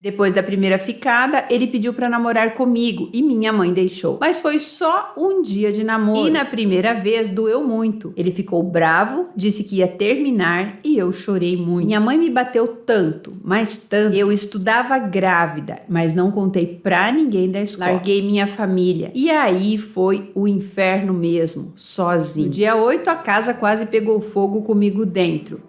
Depois da primeira ficada, ele pediu para namorar comigo e minha mãe deixou. Mas foi só um dia de namoro. E na primeira vez doeu muito. Ele ficou bravo, disse que ia terminar e eu chorei muito. Minha mãe me bateu tanto, mas tanto. Eu estudava grávida, mas não contei pra ninguém da escola. Larguei minha família. E aí foi o inferno mesmo, sozinho. No dia 8, a casa quase pegou fogo comigo dentro.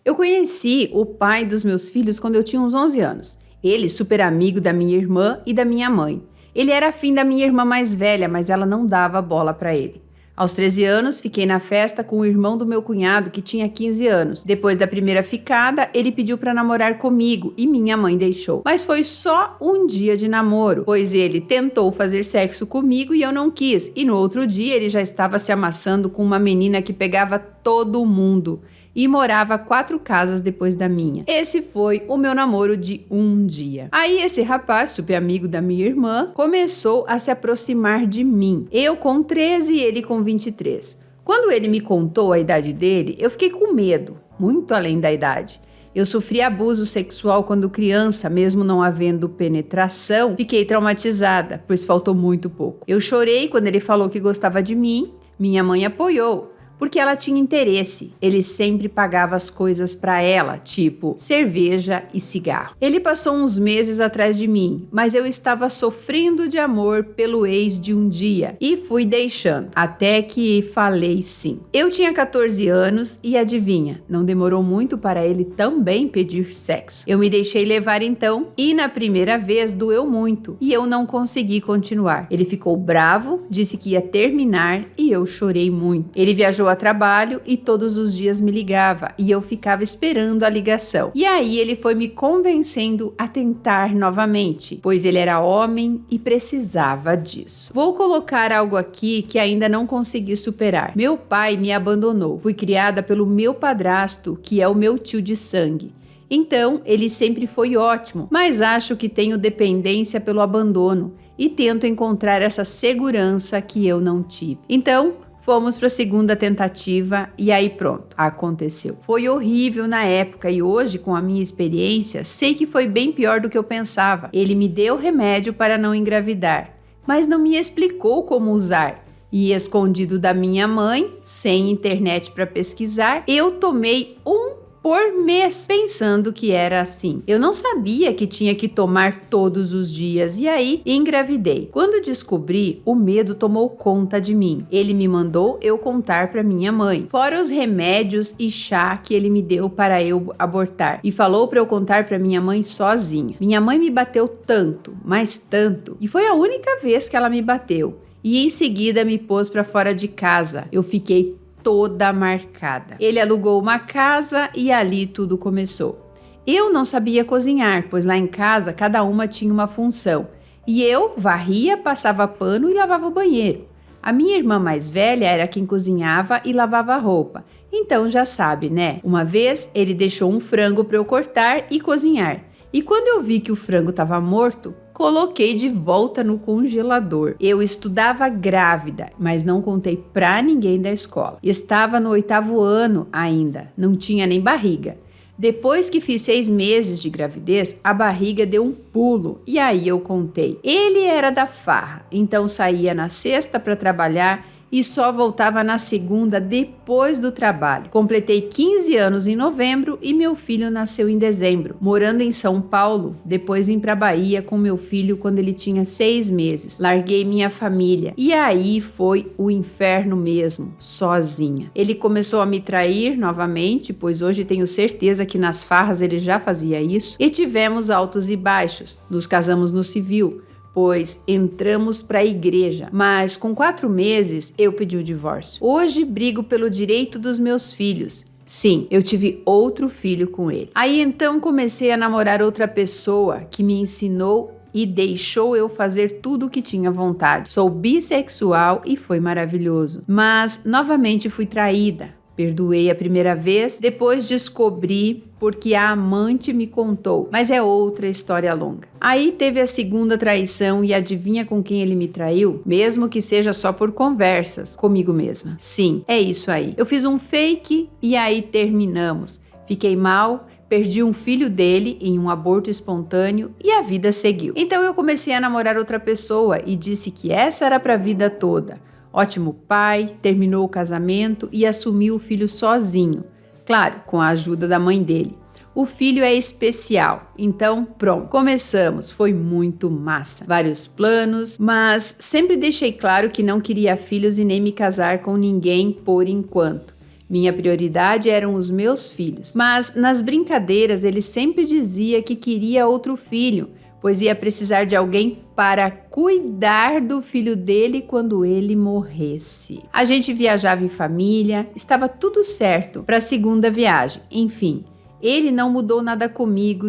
Eu conheci o pai dos meus filhos quando eu tinha uns 11 anos. Ele, super amigo da minha irmã e da minha mãe. Ele era afim da minha irmã mais velha, mas ela não dava bola pra ele. Aos 13 anos, fiquei na festa com o irmão do meu cunhado, que tinha 15 anos. Depois da primeira ficada, ele pediu pra namorar comigo e minha mãe deixou. Mas foi só um dia de namoro, pois ele tentou fazer sexo comigo e eu não quis. E no outro dia, ele já estava se amassando com uma menina que pegava todo mundo e morava 4 casas depois da minha. Esse foi o meu namoro de um dia. Aí esse rapaz, super amigo da minha irmã, começou a se aproximar de mim. Eu com 13 e ele com 23. Quando ele me contou a idade dele, eu fiquei com medo, muito além da idade. Eu sofri abuso sexual quando criança, mesmo não havendo penetração, fiquei traumatizada, pois faltou muito pouco. Eu chorei quando ele falou que gostava de mim, minha mãe apoiou, porque ela tinha interesse. Ele sempre pagava as coisas pra ela, tipo cerveja e cigarro. Ele passou uns meses atrás de mim, mas eu estava sofrendo de amor pelo ex de um dia e fui deixando, até que falei sim. Eu tinha 14 anos e adivinha, não demorou muito para ele também pedir sexo. Eu me deixei levar então e na primeira vez doeu muito e eu não consegui continuar. Ele ficou bravo, disse que ia terminar e eu chorei muito. Ele viajou a trabalho e todos os dias me ligava e eu ficava esperando a ligação. E aí ele foi me convencendo a tentar novamente, pois ele era homem e precisava disso. Vou colocar algo aqui que ainda não consegui superar. Meu pai me abandonou. Fui criada pelo meu padrasto, que é o meu tio de sangue. Então, ele sempre foi ótimo, mas acho que tenho dependência pelo abandono e tento encontrar essa segurança que eu não tive. Então, fomos para a segunda tentativa e aí pronto, aconteceu. Foi horrível na época e hoje, com a minha experiência, sei que foi bem pior do que eu pensava. Ele me deu remédio para não engravidar, mas não me explicou como usar. E escondido da minha mãe, sem internet para pesquisar, eu tomei um por mês, pensando que era assim. Eu não sabia que tinha que tomar todos os dias e aí engravidei. Quando descobri, o medo tomou conta de mim. Ele me mandou eu contar para minha mãe, fora os remédios e chá que ele me deu para eu abortar, e falou para eu contar para minha mãe sozinha. Minha mãe me bateu tanto, mas tanto, e foi a única vez que ela me bateu. E em seguida me pôs para fora de casa. Eu fiquei toda marcada. Ele alugou uma casa e ali tudo começou. Eu não sabia cozinhar, pois lá em casa cada uma tinha uma função. E eu varria, passava pano e lavava o banheiro. A minha irmã mais velha era quem cozinhava e lavava a roupa. Então já sabe, né? Uma vez ele deixou um frango para eu cortar e cozinhar. E quando eu vi que o frango estava morto, coloquei de volta no congelador. Eu estudava grávida, mas não contei pra ninguém da escola. Estava no 8º ano ainda, não tinha nem barriga. Depois que fiz 6 meses de gravidez, a barriga deu um pulo e aí eu contei. Ele era da farra, então saía na sexta para trabalhar e só voltava na segunda depois do trabalho. Completei 15 anos em novembro e meu filho nasceu em dezembro. Morando em São Paulo, depois vim para Bahia com meu filho quando ele tinha 6 meses. Larguei minha família e aí foi o inferno mesmo, sozinha. Ele começou a me trair novamente, pois hoje tenho certeza que nas farras ele já fazia isso, e tivemos altos e baixos. Nos casamos no civil, pois entramos para a igreja, mas com 4 meses eu pedi o divórcio. Hoje brigo pelo direito dos meus filhos. Sim, eu tive outro filho com ele. Aí então comecei a namorar outra pessoa que me ensinou e deixou eu fazer tudo o que tinha vontade. Sou bissexual e foi maravilhoso, mas novamente fui traída. Perdoei a primeira vez, depois descobri porque a amante me contou, mas é outra história longa. Aí teve a segunda traição e adivinha com quem ele me traiu? Mesmo que seja só por conversas, comigo mesma. Sim, é isso aí. Eu fiz um fake e aí terminamos. Fiquei mal, perdi um filho dele em um aborto espontâneo e a vida seguiu. Então eu comecei a namorar outra pessoa e disse que essa era pra vida toda. Ótimo pai, terminou o casamento e assumiu o filho sozinho. Claro, com a ajuda da mãe dele. O filho é especial, então pronto, começamos, foi muito massa. Vários planos, mas sempre deixei claro que não queria filhos e nem me casar com ninguém por enquanto. Minha prioridade eram os meus filhos, mas nas brincadeiras ele sempre dizia que queria outro filho, pois ia precisar de alguém para cuidar do filho dele quando ele morresse. A gente viajava em família, estava tudo certo para a segunda viagem, enfim. Ele não mudou nada comigo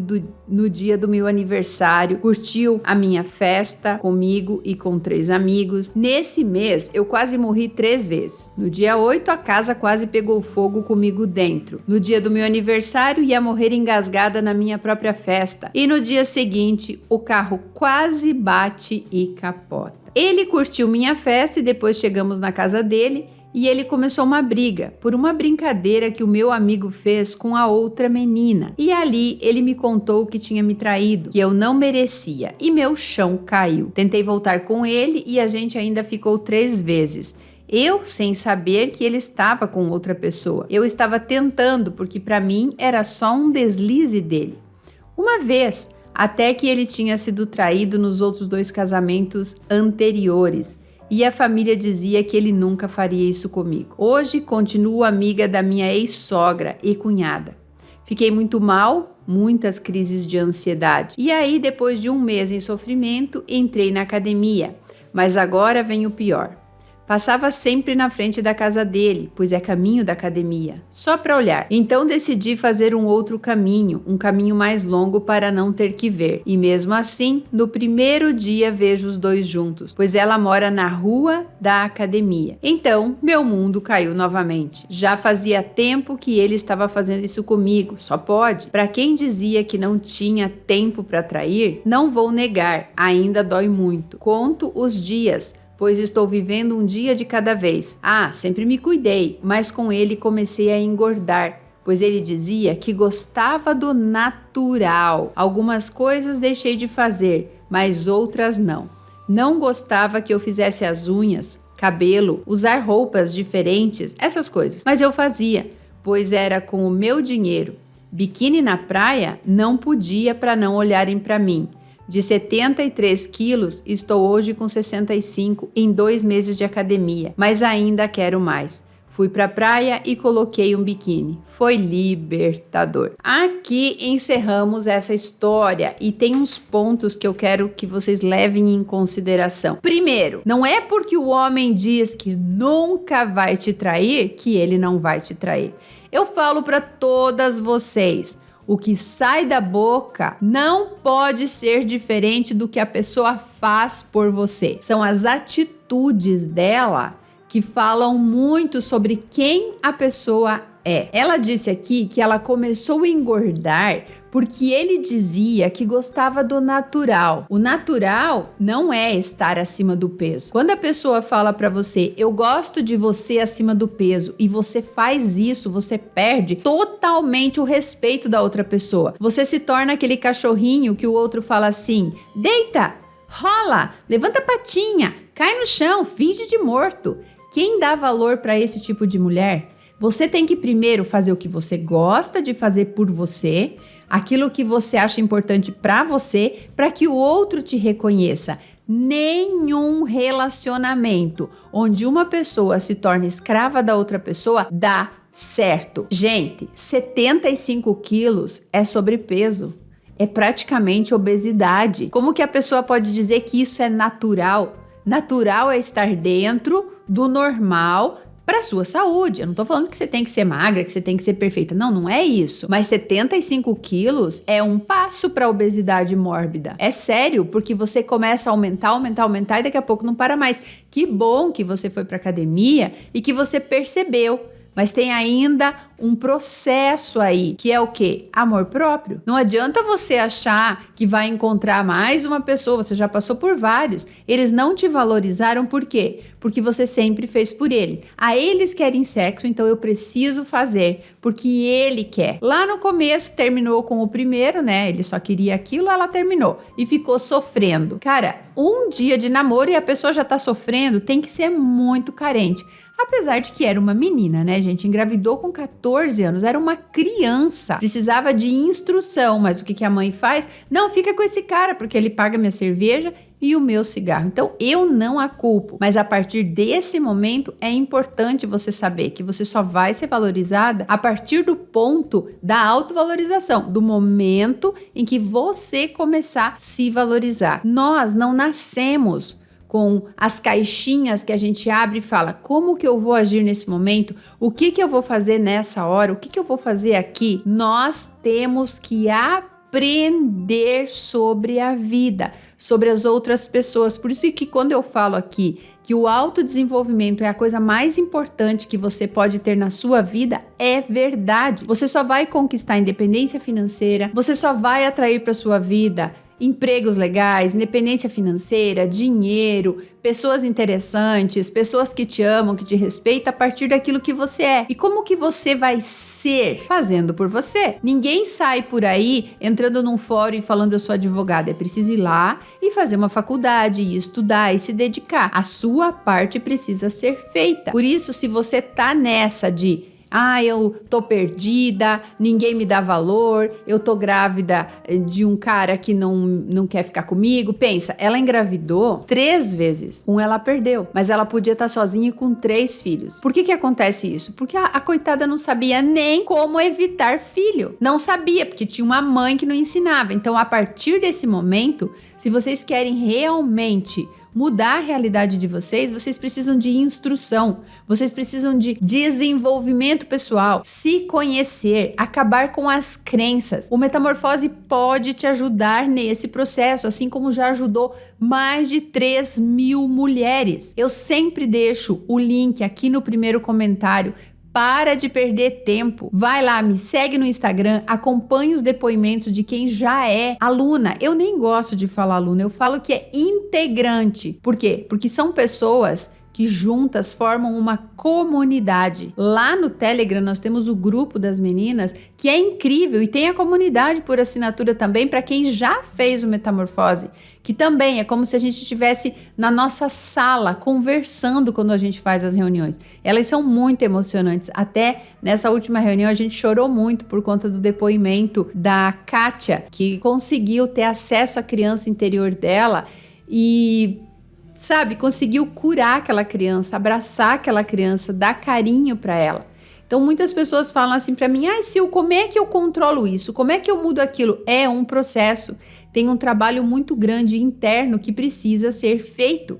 no dia do meu aniversário, curtiu a minha festa comigo e com 3 amigos. Nesse mês, eu quase morri 3 vezes. No dia 8, a casa quase pegou fogo comigo dentro. No dia do meu aniversário, ia morrer engasgada na minha própria festa. E no dia seguinte, o carro quase bate e capota. Ele curtiu minha festa e depois chegamos na casa dele. E ele começou uma briga por uma brincadeira que o meu amigo fez com a outra menina. E ali ele me contou que tinha me traído, que eu não merecia e meu chão caiu. Tentei voltar com ele e a gente ainda ficou 3 vezes. Eu sem saber que ele estava com outra pessoa. Eu estava tentando porque para mim era só um deslize dele. Uma vez, até que ele tinha sido traído nos outros 2 casamentos anteriores. E a família dizia que ele nunca faria isso comigo. Hoje continuo amiga da minha ex-sogra e cunhada. Fiquei muito mal, muitas crises de ansiedade. E aí, depois de 1 mês em sofrimento, entrei na academia. Mas agora vem o pior. Passava sempre na frente da casa dele, pois é caminho da academia, só para olhar. Então decidi fazer um outro caminho, um caminho mais longo para não ter que ver. E mesmo assim, no primeiro dia vejo os 2 juntos, pois ela mora na rua da academia. Então, meu mundo caiu novamente. Já fazia tempo que ele estava fazendo isso comigo, só pode. Para quem dizia que não tinha tempo para trair, não vou negar, ainda dói muito. Conto os dias, pois estou vivendo um dia de cada vez. Sempre me cuidei, mas com ele comecei a engordar, pois ele dizia que gostava do natural. Algumas coisas deixei de fazer, mas outras não. Não gostava que eu fizesse as unhas, cabelo, usar roupas diferentes, essas coisas. Mas eu fazia, pois era com o meu dinheiro. Biquíni na praia não podia para não olharem para mim. De 73 quilos, estou hoje com 65 em 2 meses de academia, mas ainda quero mais. Fui pra praia e coloquei um biquíni. Foi libertador. Aqui encerramos essa história e tem uns pontos que eu quero que vocês levem em consideração. Primeiro, não é porque o homem diz que nunca vai te trair que ele não vai te trair. Eu falo para todas vocês. O que sai da boca não pode ser diferente do que a pessoa faz por você. São as atitudes dela que falam muito sobre quem a pessoa é. Ela disse aqui que ela começou a engordar porque ele dizia que gostava do natural. O natural não é estar acima do peso. Quando a pessoa fala pra você, eu gosto de você acima do peso, e você faz isso, você perde totalmente o respeito da outra pessoa. Você se torna aquele cachorrinho que o outro fala assim, deita, rola, levanta a patinha, cai no chão, finge de morto. Quem dá valor pra esse tipo de mulher? Você tem que primeiro fazer o que você gosta de fazer por você, aquilo que você acha importante para você, para que o outro te reconheça. Nenhum relacionamento onde uma pessoa se torna escrava da outra pessoa dá certo. Gente, 75 quilos é sobrepeso. É praticamente obesidade. Como que a pessoa pode dizer que isso é natural? Natural é estar dentro do normal para sua saúde. Eu não tô falando que você tem que ser magra, que você tem que ser perfeita. Não, não é isso. Mas 75 quilos é um passo para a obesidade mórbida. É sério, porque você começa a aumentar e daqui a pouco não para mais. Que bom que você foi para academia e que você percebeu. Mas tem ainda um processo aí, que é o quê? Amor próprio. Não adianta você achar que vai encontrar mais uma pessoa, você já passou por vários. Eles não te valorizaram por quê? Porque você sempre fez por ele. Eles querem sexo, então eu preciso fazer, porque ele quer. Lá no começo terminou com o primeiro, né? Ele só queria aquilo, ela terminou e ficou sofrendo. Cara, um dia de namoro e a pessoa já tá sofrendo, tem que ser muito carente. Apesar de que era uma menina, né, gente? Engravidou com 14 anos, era uma criança. Precisava de instrução, mas o que a mãe faz? Não, fica com esse cara, porque ele paga minha cerveja e o meu cigarro. Então, eu não a culpo. Mas a partir desse momento, é importante você saber que você só vai ser valorizada a partir do ponto da autovalorização, do momento em que você começar a se valorizar. Nós não nascemos com as caixinhas que a gente abre e fala, como que eu vou agir nesse momento? O que eu vou fazer nessa hora? O que eu vou fazer aqui? Nós temos que aprender sobre a vida, sobre as outras pessoas. Por isso que quando eu falo aqui que o autodesenvolvimento é a coisa mais importante que você pode ter na sua vida, é verdade. Você só vai conquistar independência financeira, você só vai atrair para sua vida empregos legais, independência financeira, dinheiro, pessoas interessantes, pessoas que te amam, que te respeitam a partir daquilo que você é. E como que você vai ser? Fazendo por você. Ninguém sai por aí entrando num fórum e falando eu sou advogada. É preciso ir lá e fazer uma faculdade, e estudar e se dedicar. A sua parte precisa ser feita. Por isso, se você tá nessa de eu tô perdida, ninguém me dá valor, eu tô grávida de um cara que não quer ficar comigo. Pensa, ela engravidou 3 vezes. Ela perdeu, mas ela podia estar sozinha com 3 filhos. Por que acontece isso? Porque a coitada não sabia nem como evitar filho. Não sabia, porque tinha uma mãe que não ensinava. Então, a partir desse momento, se vocês querem realmente mudar a realidade de vocês, vocês precisam de instrução, vocês precisam de desenvolvimento pessoal, se conhecer, acabar com as crenças. O Metamorfose pode te ajudar nesse processo, assim como já ajudou mais de 3.000 mulheres. Eu sempre deixo o link aqui no primeiro comentário. Para de perder tempo. Vai lá, me segue no Instagram, acompanhe os depoimentos de quem já é aluna. Eu nem gosto de falar aluna, eu falo que é integrante. Por quê? Porque são pessoas que juntas formam uma comunidade. Lá no Telegram nós temos o grupo das meninas, que é incrível, e tem a comunidade por assinatura também para quem já fez o Metamorfose, que também é como se a gente estivesse na nossa sala conversando quando a gente faz as reuniões. Elas são muito emocionantes. Até nessa última reunião a gente chorou muito por conta do depoimento da Kátia, que conseguiu ter acesso à criança interior dela e conseguiu curar aquela criança, abraçar aquela criança, dar carinho para ela. Então, muitas pessoas falam assim para mim, Sil, como é que eu controlo isso? Como é que eu mudo aquilo? É um processo. Tem um trabalho muito grande interno que precisa ser feito.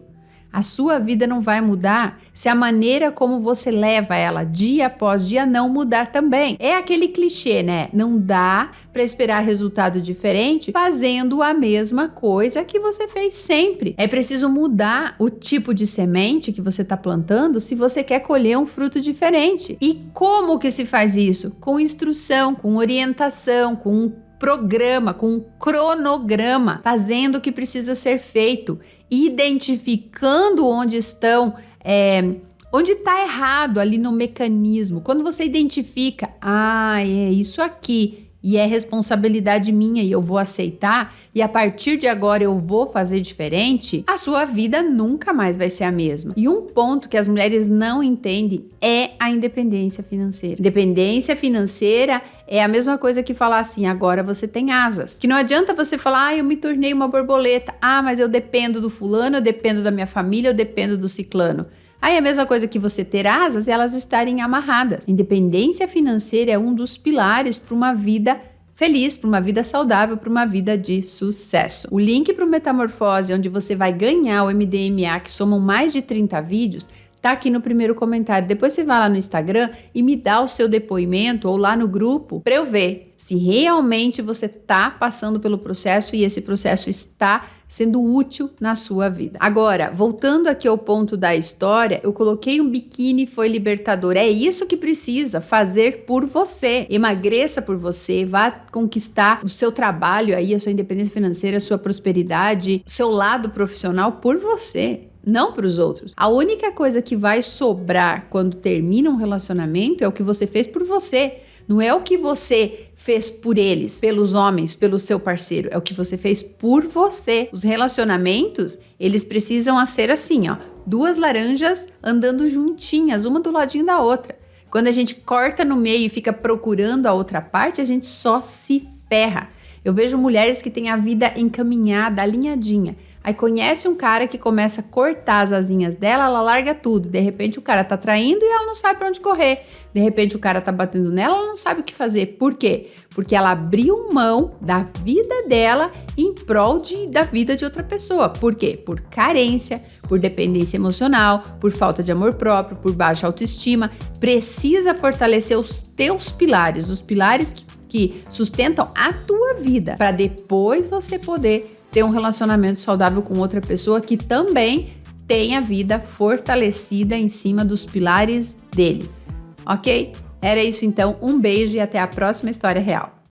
A sua vida não vai mudar se a maneira como você leva ela dia após dia não mudar também. É aquele clichê, né? Não dá para esperar resultado diferente fazendo a mesma coisa que você fez sempre. É preciso mudar o tipo de semente que você está plantando se você quer colher um fruto diferente. E como que se faz isso? Com instrução, com orientação, com um programa, com um cronograma, fazendo o que precisa ser feito, identificando onde estão, onde está errado ali no mecanismo. Quando você identifica, é isso aqui, e é responsabilidade minha e eu vou aceitar, e a partir de agora eu vou fazer diferente, a sua vida nunca mais vai ser a mesma. E um ponto que as mulheres não entendem é a independência financeira. Independência financeira é a mesma coisa que falar assim, agora você tem asas. Que não adianta você falar, eu me tornei uma borboleta. Mas eu dependo do fulano, eu dependo da minha família, eu dependo do ciclano. Aí a mesma coisa que você ter asas é elas estarem amarradas. Independência financeira é um dos pilares para uma vida feliz, para uma vida saudável, para uma vida de sucesso. O link para o Metamorfose, onde você vai ganhar o MDMA, que somam mais de 30 vídeos, tá aqui no primeiro comentário. Depois você vai lá no Instagram e me dá o seu depoimento ou lá no grupo para eu ver se realmente você tá passando pelo processo e esse processo está sendo útil na sua vida. Agora, voltando aqui ao ponto da história, eu coloquei um biquíni, foi libertador. É isso que precisa fazer por você. Emagreça por você, vá conquistar o seu trabalho aí, a sua independência financeira, a sua prosperidade, o seu lado profissional por você. Não para os outros. A única coisa que vai sobrar quando termina um relacionamento é o que você fez por você. Não é o que você fez por eles, pelos homens, pelo seu parceiro. É o que você fez por você. Os relacionamentos, eles precisam ser assim, ó. 2 laranjas andando juntinhas, uma do ladinho da outra. Quando a gente corta no meio e fica procurando a outra parte, a gente só se ferra. Eu vejo mulheres que têm a vida encaminhada, alinhadinha. Aí conhece um cara que começa a cortar as asinhas dela, ela larga tudo. De repente o cara tá traindo e ela não sabe pra onde correr. De repente o cara tá batendo nela, ela não sabe o que fazer. Por quê? Porque ela abriu mão da vida dela em prol da vida de outra pessoa. Por quê? Por carência, por dependência emocional, por falta de amor próprio, por baixa autoestima. Precisa fortalecer os teus pilares, os pilares que sustentam a tua vida, para depois você poder ter um relacionamento saudável com outra pessoa que também tem a vida fortalecida em cima dos pilares dele, ok? Era isso então, um beijo e até a próxima história real.